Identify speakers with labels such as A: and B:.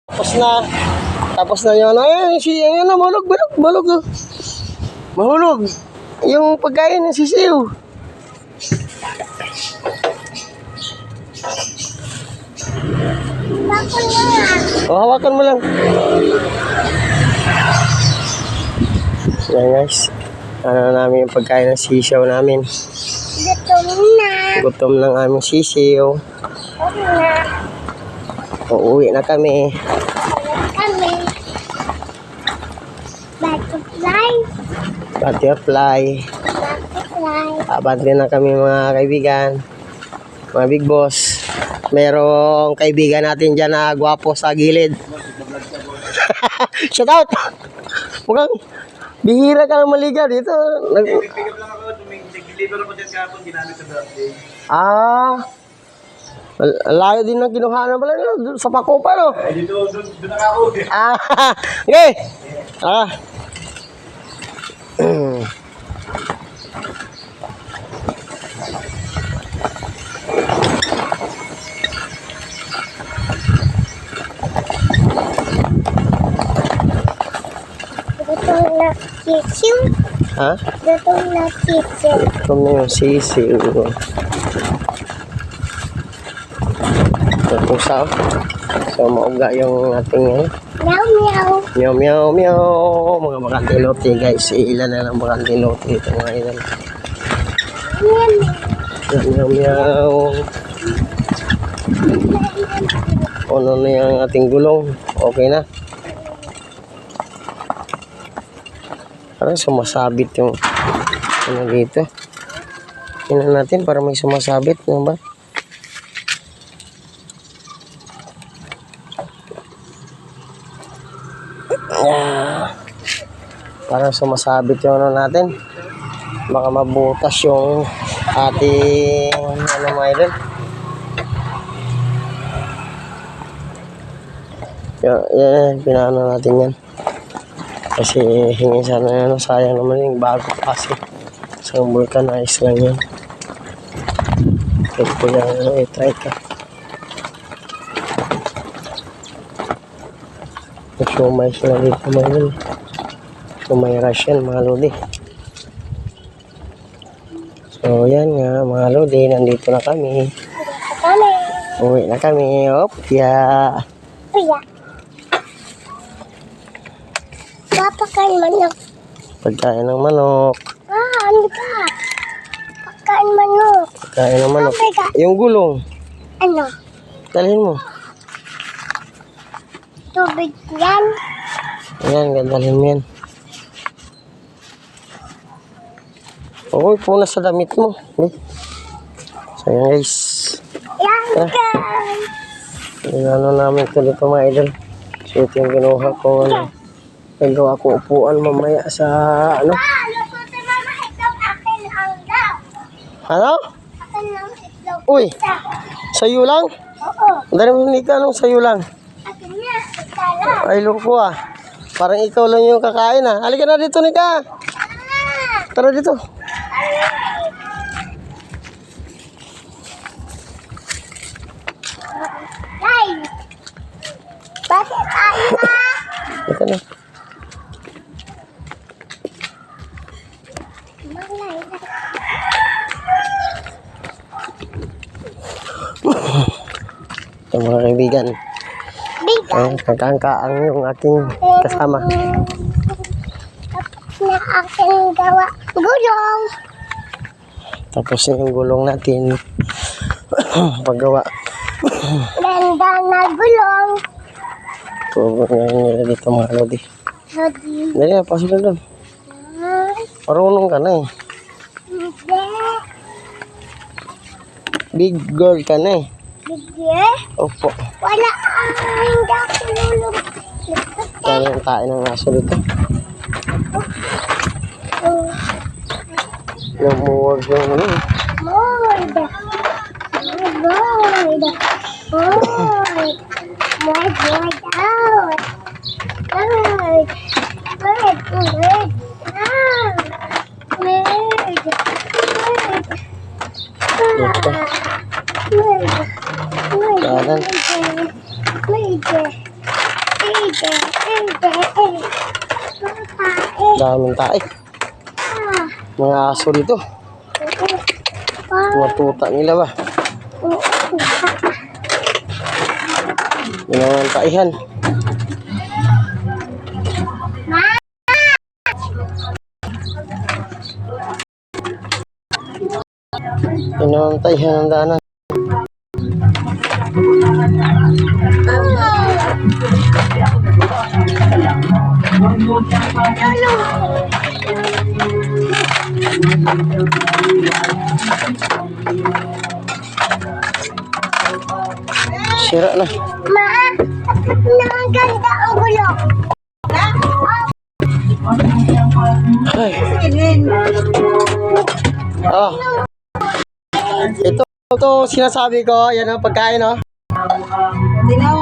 A: Tapos na. Tapos na yun. Ay, ano, mahulog. Oh. Mahulog. Yung pagkain ng sisiw. Oh, hawakan mo lang. Yan guys. Ano namin yung pagkain ng sisiw namin.
B: Gutom na.
A: Gutom ng aming sisiw. Uuwi na kami.
B: Kami. Butterfly.
A: Butterfly. Abante na kami mga kaibigan. Mga big boss. Merong kaibigan natin dyan na gwapo sa gilid. Shout out! Mukhang bihira ka ng maliga dito.
C: Nag-pick up lang ako, nag-deliver ako dyan kahapon, ginamit sa birthday.
A: Layo din ng kinuha na pala nyo. Sa Pacopa, no?
C: Doon ako.
A: Okay!
B: Gutom na sisiw.
A: Ha?
B: Gutom na sisiw.
A: Ito na yung sisiw. Pusa. So, mauga yung ating
B: Meow meow.
A: meow. Mga bakantilote guys. Ilan na lang bakantilote ito mga ilan. Meow. Ano na yung ating gulong. Okay na. Parang sumasabit yung ano dito. Tingnan natin para may sumasabit. Ano ba? Parang sumasabit yung ano natin. Baka mabutas yung ating ano mga idol. Yan, pinaano natin yan. Kasi hingin sana yan, sayang naman yung bago kasi sa vulcanize lang yan. Ito yan, i-try ka. Sumay sila dito mga idol. Sumay Russian mga lodi. So yan nga mga lodi, nandito na kami.
B: Kami.
A: Uwi na kami. Opya.
B: Kuya. Papakain manok.
A: Pagkain ng manok.
B: Ano ka? Pakain manok.
A: Pagkain ng manok.
B: Papay ka.
A: Yung gulong.
B: Ano?
A: Dalhin mo.
B: Tubig yan.
A: Ayan, gandalhin mo yan. Okay, punas sa damit mo. Okay. So yan guys.
B: Yan ka.
A: Ano namin ito dito mga idol. So ito yung kinuha ko. Nagawa ko upuan mamaya sa ano.
B: Luto si Mama Itlog. Akin ang daw.
A: Ano?
B: Akin ang itlog.
A: Uy, sayo lang?
B: Oo.
A: Dali mo ka anong sayo lang?
B: Akin na. Ikala.
A: Ay, loko ah. Parang ikaw lang yung kakain ah. Halika na dito, Nika. Tara dito.
B: Guys. Bakit tayo na?
A: Halika na.
B: Malay.
A: Ito mga kaibigan.
B: Bigat.
A: Kakaang yung aking kasama.
B: Tapos na aking gawa. Gulong.
A: Tapos yung gulong natin. Paggawa.
B: Ganda na gulong.
A: Tubo nga nila dito mga lodi.
B: Hadi.
A: Dali na, pasok na doon. Marunong ka na eh.
B: Hindi.
A: Big girl ka na eh.
B: Bigye.
A: Opo.
B: Wala hindi ako lulong.
A: Kaya yung tain ng aso dito. Lumuwag yung ano eh.
B: Mold. Mold. Mold. Mold out. Mold. Mold. Mold. Mold.
A: Ito.
B: Mold. Mold.
A: Kanan.
B: Mold.
A: Daming tae. Mga aso dito. Mga tuta nila ba? Yan ang taihan. Yan ang taihan ng daanan. Sira na.
B: Ma, ang ganda ang gulong.
A: Ay. Ah. Ito sinasabi ko, yan ang pagkain, no?
D: Tinaw